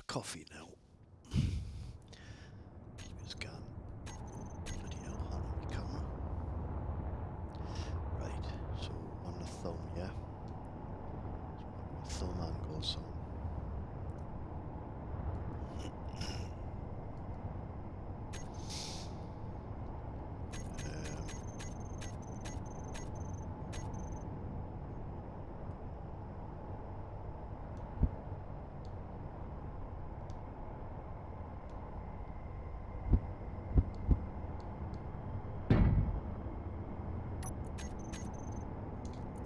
coffee now. Keep gone. Bloody hell, hot on my camera. Right, so on the thumb, yeah? So thumb angles on.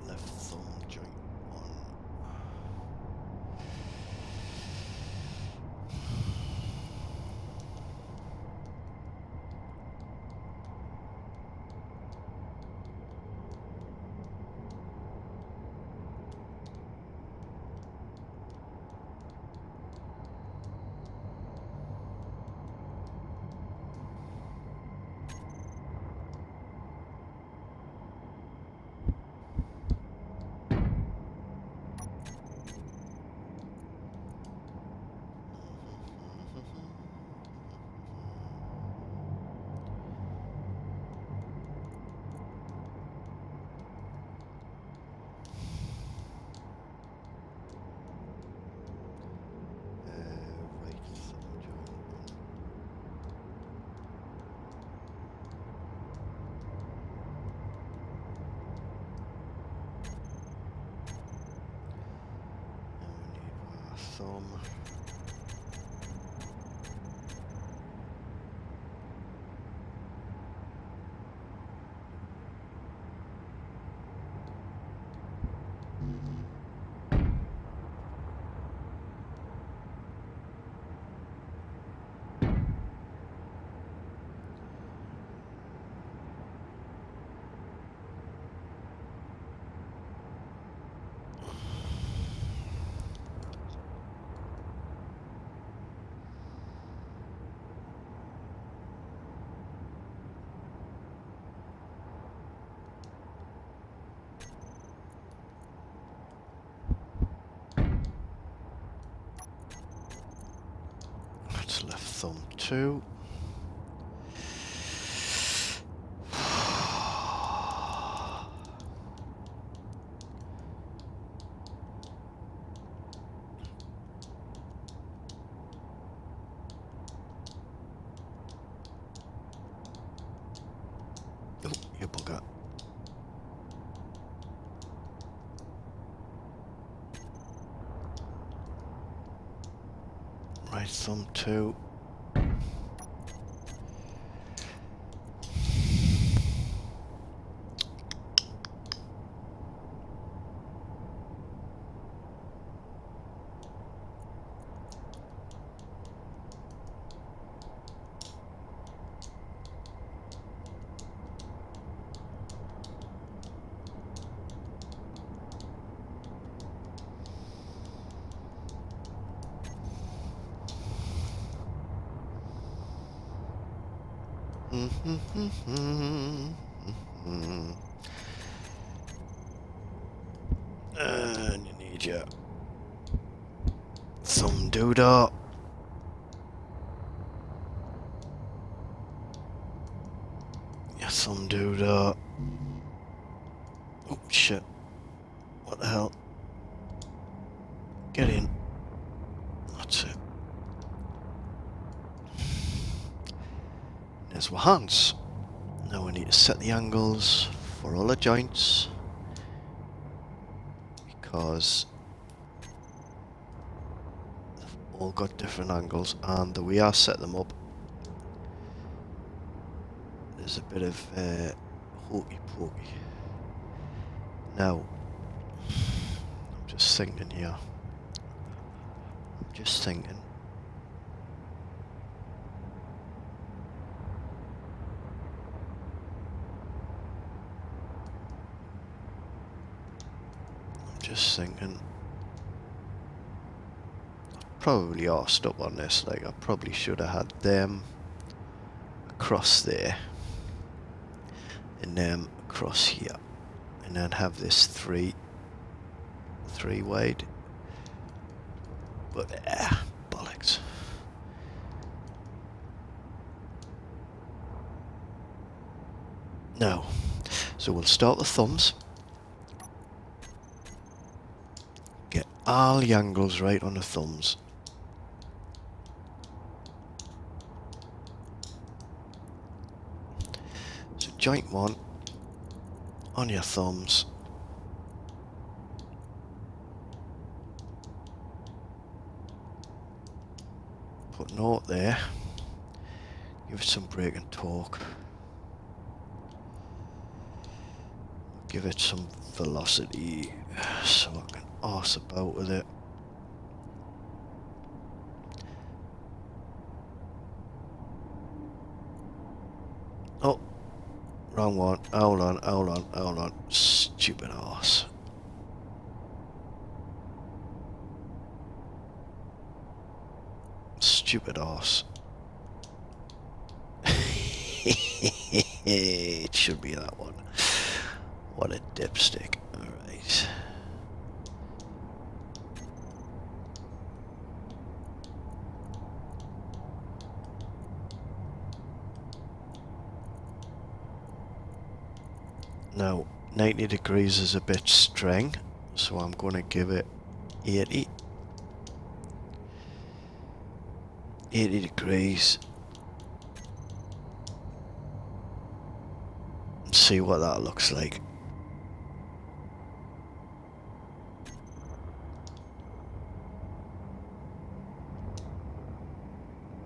Left thumb joint on. Right thumb joint on. Now we need our thumb. That's left thumb too. Oh, you bugger. Right thumb too. And you need your thumb doodah. Your thumb doodah. Oh shit. What the hell? Get in. That's it. There's our hands. Now we need to set the angles for all the joints, because they've all got different angles, and the way I set them up, there's a bit of hokey pokey. Now, I'm just thinking here. I'm just thinking. Just thinking, probably arsed up on this, like I probably should have had them across there and them across here, and then have this three wide, but bollocks. Now, so we'll start the thumbs. Get all the angles right on the thumbs. So joint one on your thumbs. Put note there. Give it some brake and torque. Give it some velocity so I can arse about with it. Oh, wrong one. Hold on. Stupid arse. Stupid arse. It should be that one. What a dipstick. Alright. Now, 90 degrees is a bit strong, so I'm going to give it 80. 80 degrees. And see what that looks like.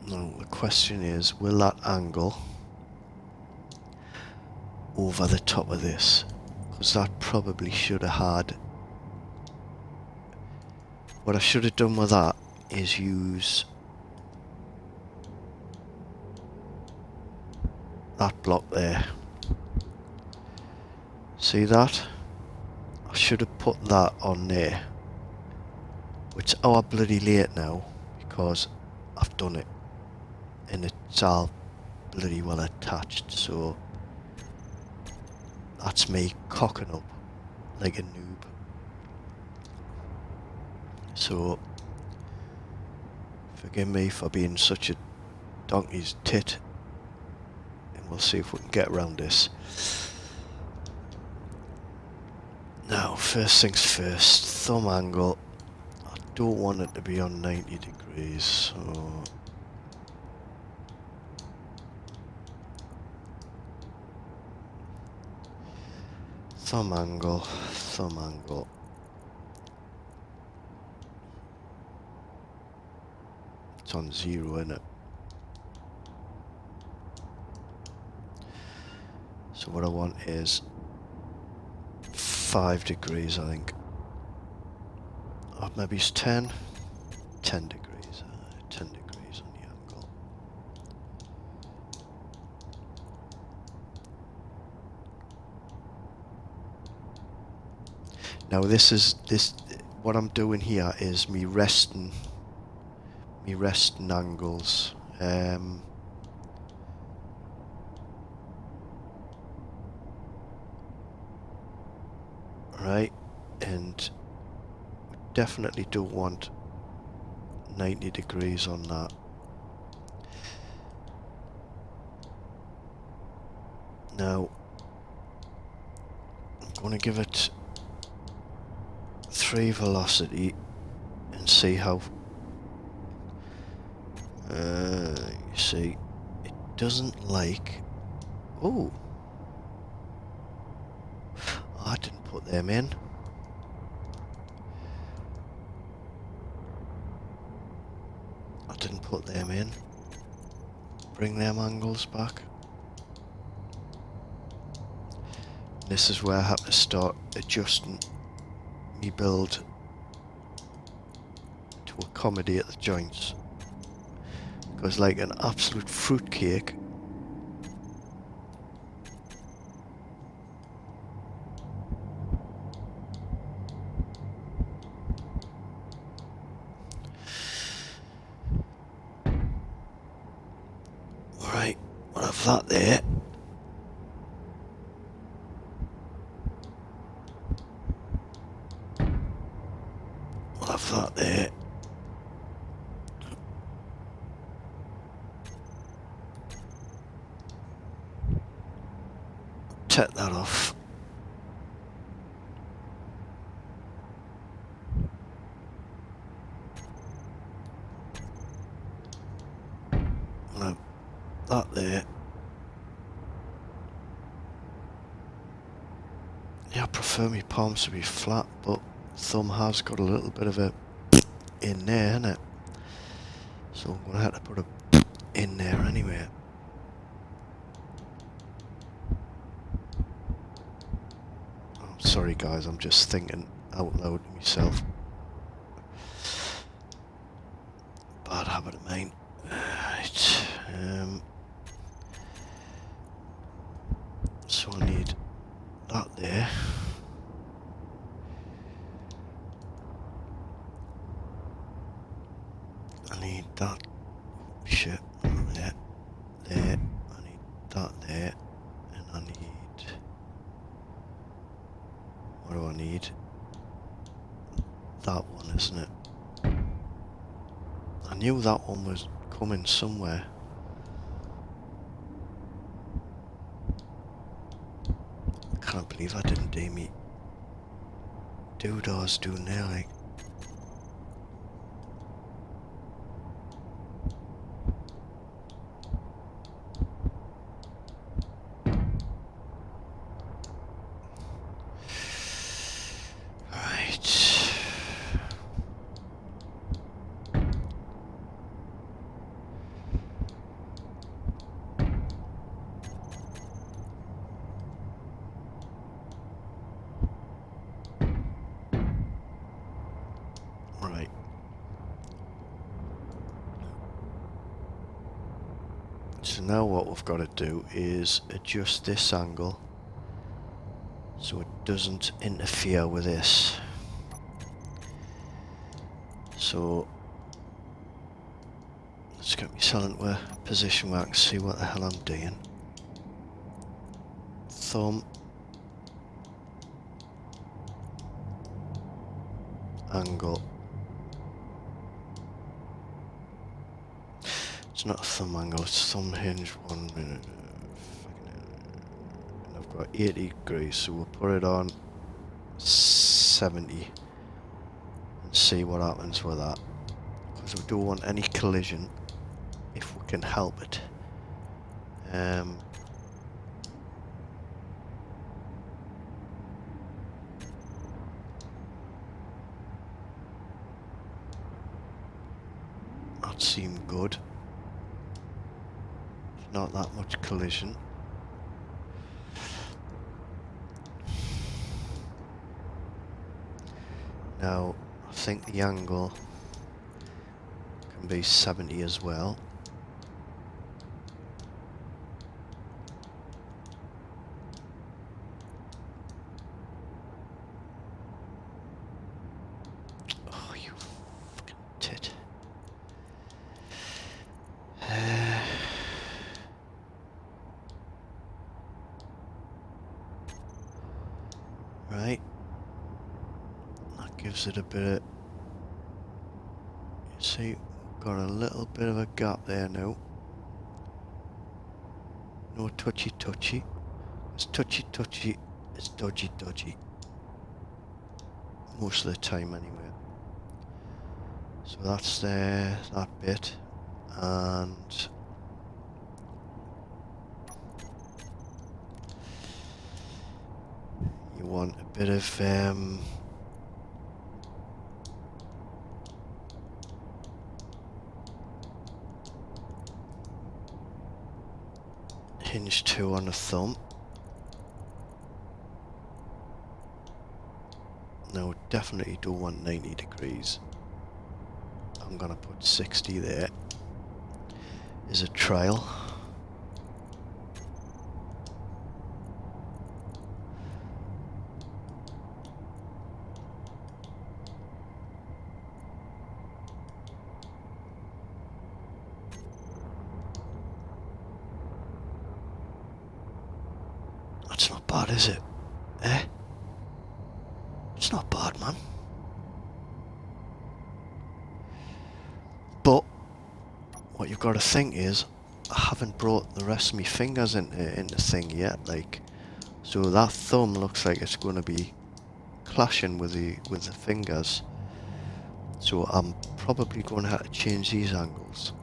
Now, the question is, will that angle over the top of this? Because that probably should have had... What I should have done with that is use that block there. See that? I should have put that on there. It's our bloody late now because I've done it. And it's all bloody well attached, so that's me cocking up like a noob. So forgive me for being such a donkey's tit, and we'll see if we can get around this. Now, first things first, thumb angle. I don't want it to be on 90 degrees, so thumb angle. It's on 0, isn't it? So what I want is 5 degrees, I think. Or maybe it's 10. 10 degrees. 10 degrees on the angle. Now what I'm doing here is me resting angles. Right, and we definitely don't want 90 degrees on that. Now, I'm going to give it 3 velocity and see how... you see, it doesn't like... Oh! I didn't put them in. Bring them angles back. This is where I have to start adjusting my build to accommodate the joints. Because like an absolute fruitcake, right, we'll have that there. We'll have that there. set that off. Now, that there. Yeah, I prefer my palms to be flat, but thumb has got a little bit of a in there, isn't it? So I'm going to have to put a in there anyway. Oh, sorry guys, I'm just thinking out loud to myself. Bad habit of mine. Right. So I need that there. I need that shit there. There. I need that there. And I need... What do I need? That one, isn't it? I knew that one was coming somewhere. I can't believe I didn't do me doodahs doing there, like. Right. So now what we've got to do is adjust this angle so it doesn't interfere with this. So let's get myself into a position where I can see what the hell I'm doing. Thumb, angle. It's not a thumb angle, it's thumb hinge 1 minute. And I've got 80 degrees, so we'll put it on 70 and see what happens with that. Because we don't want any collision if we can help it. That seemed good. Not that much collision. Now, I think the angle can be 70 as well. Oh, you fucking tit. Right. That gives it a bit of... You see, we've got a little bit of a gap there now. No touchy touchy. It's touchy touchy, it's dodgy dodgy. Most of the time anyway. So that's there, that bit. And... you want a bit of hinge 2 on the thumb. No, definitely don't want 90 degrees. I'm gonna put 60 there. Is a trial. That's not bad, is it? Eh? It's not bad, man. But what you've got to think is, I haven't brought the rest of my fingers into thing yet, like, So that thumb looks like it's going to be clashing with the fingers. So I'm probably going to have to change these angles.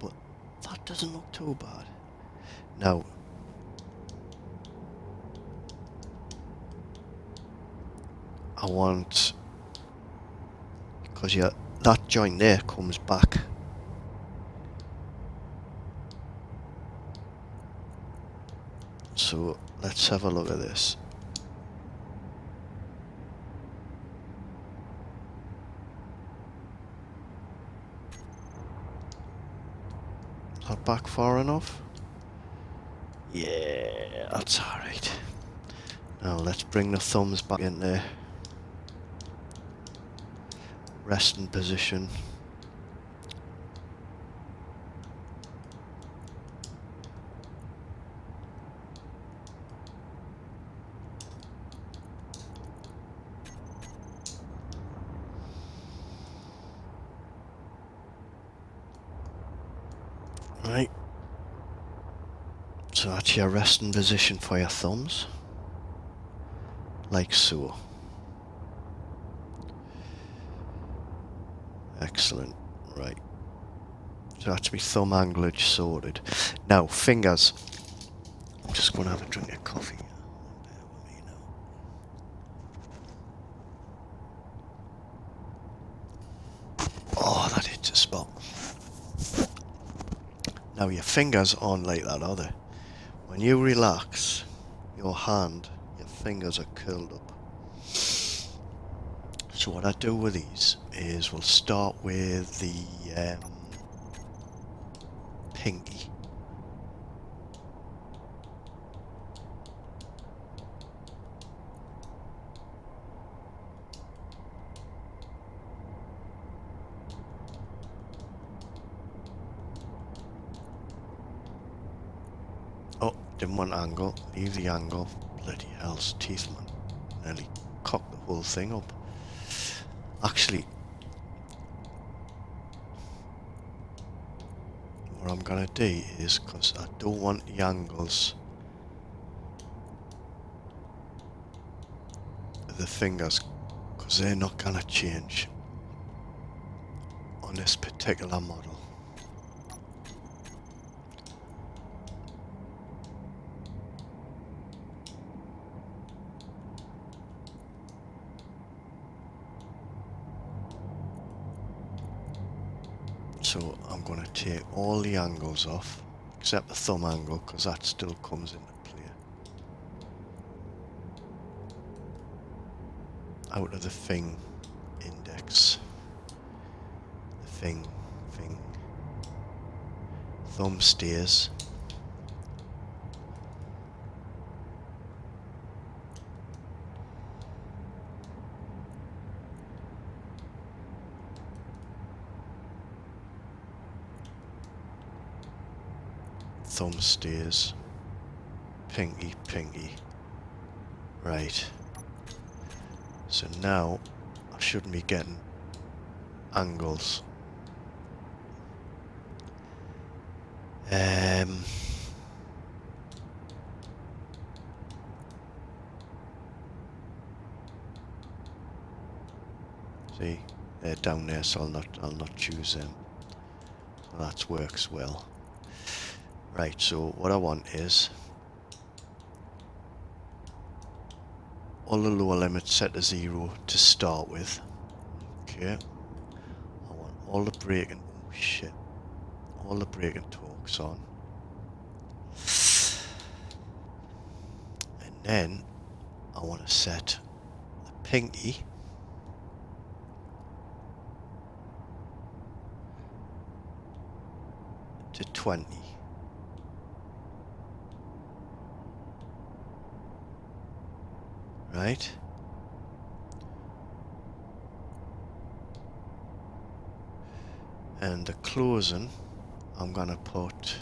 But that doesn't look too bad. Now, I want, because yeah, that joint there comes back. So let's have a look at this. Is that back far enough? Yeah, that's alright. Now let's bring the thumbs back in there. Resting position. Right. So that's your resting position for your thumbs. Like so. Excellent. Right. So that's my thumb anglage sorted. Now, fingers. I'm just going to have a drink of coffee. Bear with me now. Oh, that hits a spot. Now, your fingers aren't like that, are they? When you relax your hand, your fingers are curled up. So what I do with these is we'll start with the pinky. Oh, didn't want angle. Leave the angle. Bloody hell's teeth, man. Nearly cocked the whole thing up. Actually, what I'm gonna do is, because I don't want the angles of the fingers, because they're not gonna change on this particular model. So I'm going to take all the angles off, except the thumb angle, because that still comes into play. Out of the thing index. The thing. Thumb stays. Thumb stays. Pinky. Right. So now I shouldn't be getting angles. See, they're down there, so I'll not choose them. So that works well. Right, so what I want is all the lower limits set to 0 to start with. Okay. I want all the braking, oh shit, all the braking torques on. And then I want to set the pinky to 20. Right? And the closing, I'm gonna put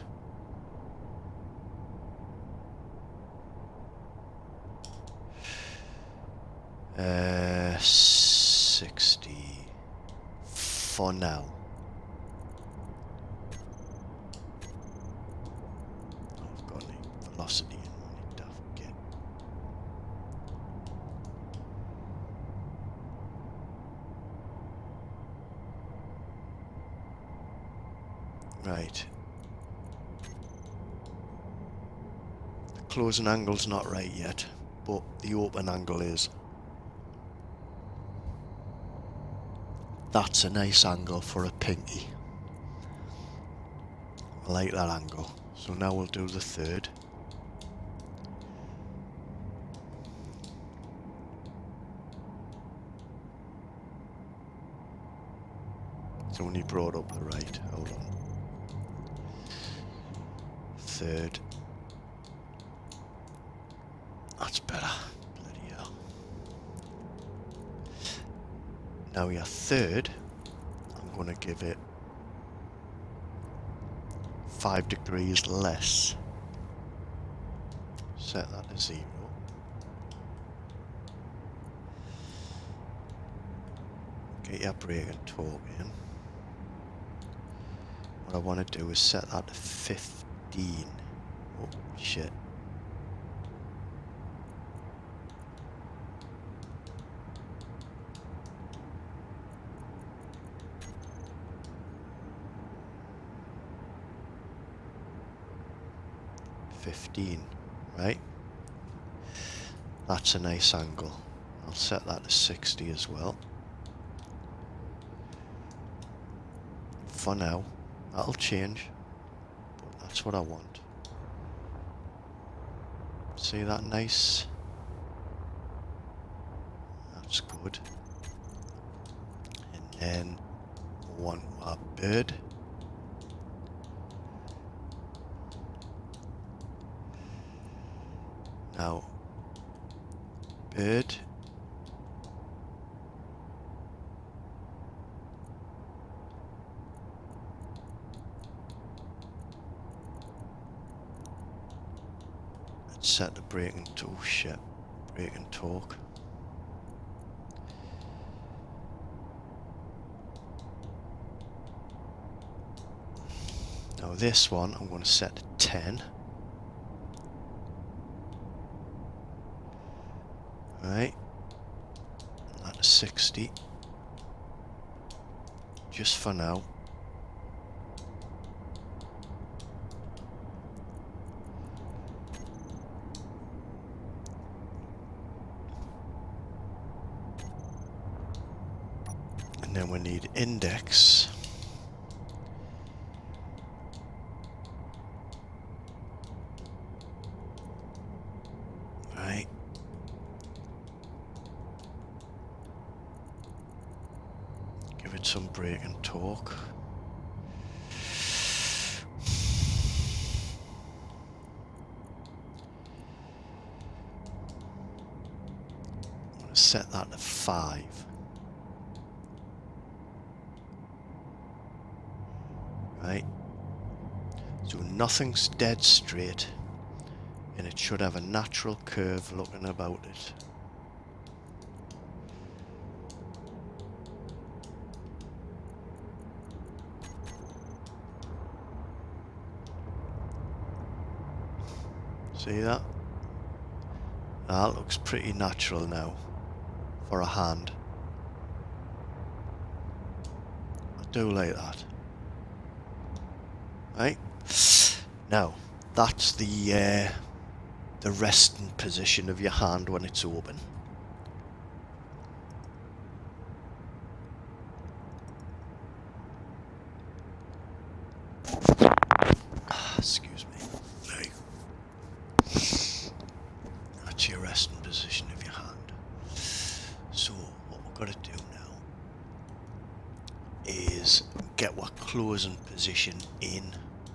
60 for now. I've got any velocity in Right. The closing angle's not right yet, but the open angle is. That's a nice angle for a pinky. I like that angle. So now we'll do the third. It's only brought up the right. Hold on. Third. That's better. Bloody hell. Now your third, I'm going to give it 5 degrees less. Set that to 0. Get your brake and torque in. What I want to do is set that to 15. Oh shit. Right? That's a nice angle. I'll set that to 60 as well. For now, that'll change, but that's what I want. See that nice? That's good. And then we want our bird. Now, bird. Let's set the braking to, oh shit, brake and torque. Now this one I'm going to set to 10. Right, that to 60, just for now. And then we need index. Right. Give it some brake and torque. I'm going to set that to 5. Right. So nothing's dead straight, and it should have a natural curve looking about it. See that? That looks pretty natural now for a hand. I do like that. Right? Now, that's the resting position of your hand when it's open. Excuse me. Right. That's your resting position of your hand. So, what we've got to do now is get our closing position in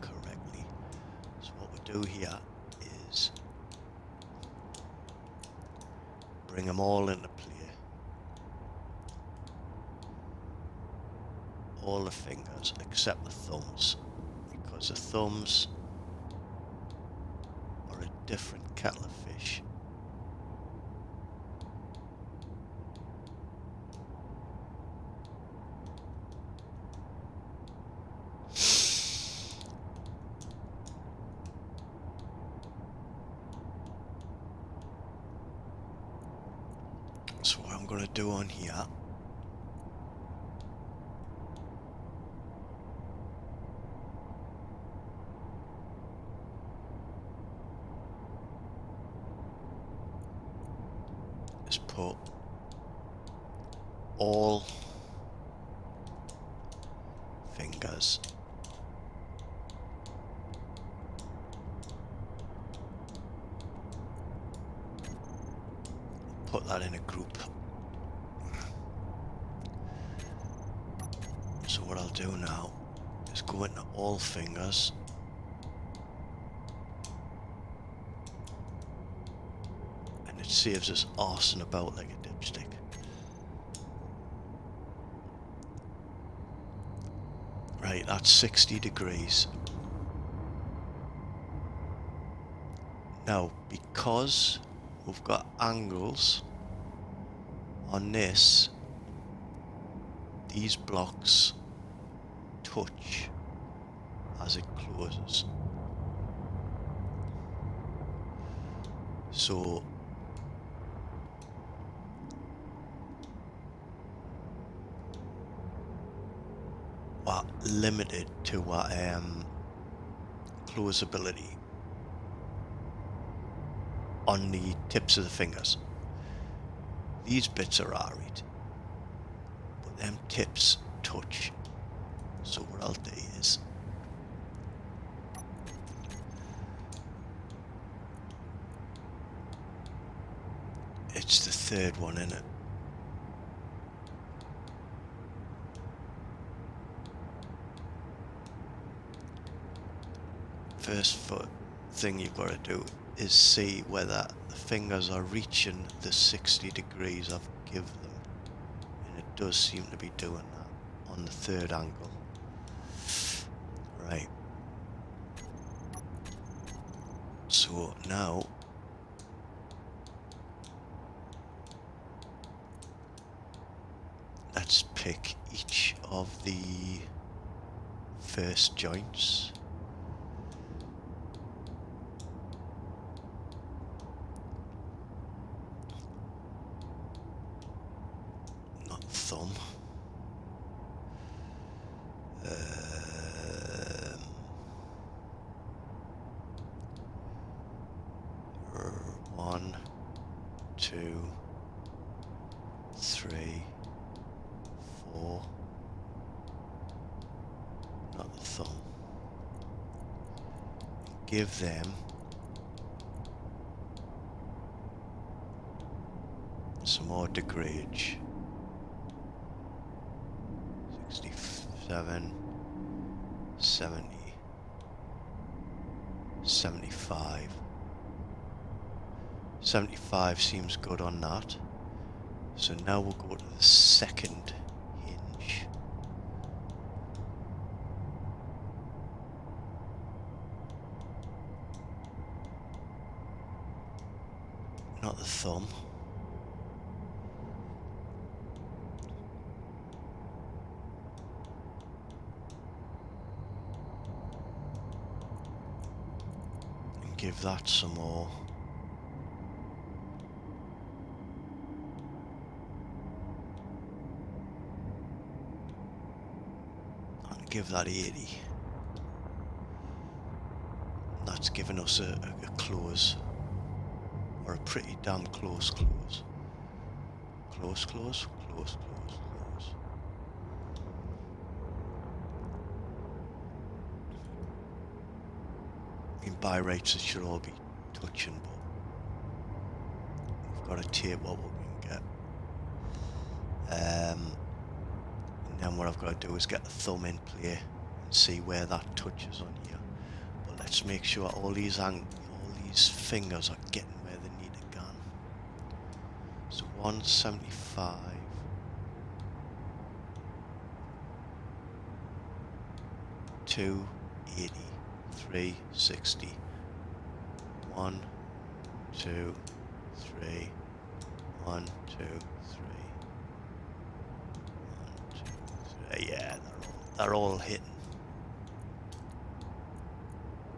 correctly. So what we do here is bring them all into play. All the fingers except the thumbs, because the thumbs are a different kettle of fish. So what I'm going to do on here, put all fingers put that in a group. So what I'll do now is go into all fingers, and it saves us arsing about like a dipstick. Right, that's 60 degrees. Now, because we've got angles on this, these blocks touch as it closes. So we're limited to what closability on the tips of the fingers. These bits are alright, but them tips touch. So what I'll do is it's the third one, in it. First thing you've got to do is see whether the fingers are reaching the 60 degrees I've given them, and it does seem to be doing that on the third angle. Right, so now let's pick each of the first joints. Not thumb. One, two, three, four. Not the thumb. Give them some more degrees. 67, 70, 75. 75 seems good on that. So now we'll go to the second hinge. Not the thumb. And give that some more. Give that 80. That's given us a close, or a pretty damn close close. Close, close, close, close, close. In by rates it should all be touching, but we've got to tape what we can get. And then what I've got to do is get the thumb in play and see where that touches on here. But let's make sure all these fingers are getting where they need to go. So 175. 280. 360. 1, 2, 3. 1, 2, 3. Yeah, they're all hitting.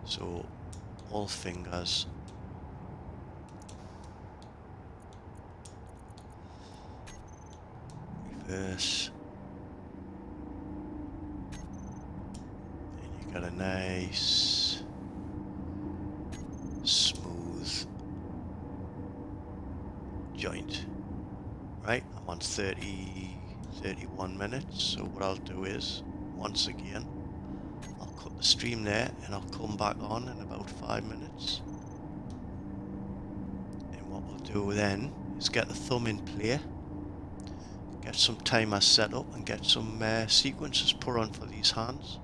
So all fingers. Reverse. And you got a nice smooth joint. Right, I'm on 31 minutes, so what I'll do is, once again, I'll cut the stream there and I'll come back on in about 5 minutes. And what we'll do then is get the thumb in play, get some timers set up and get some sequences put on for these hands.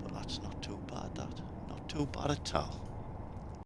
But that's not too bad, that. Not too bad at all.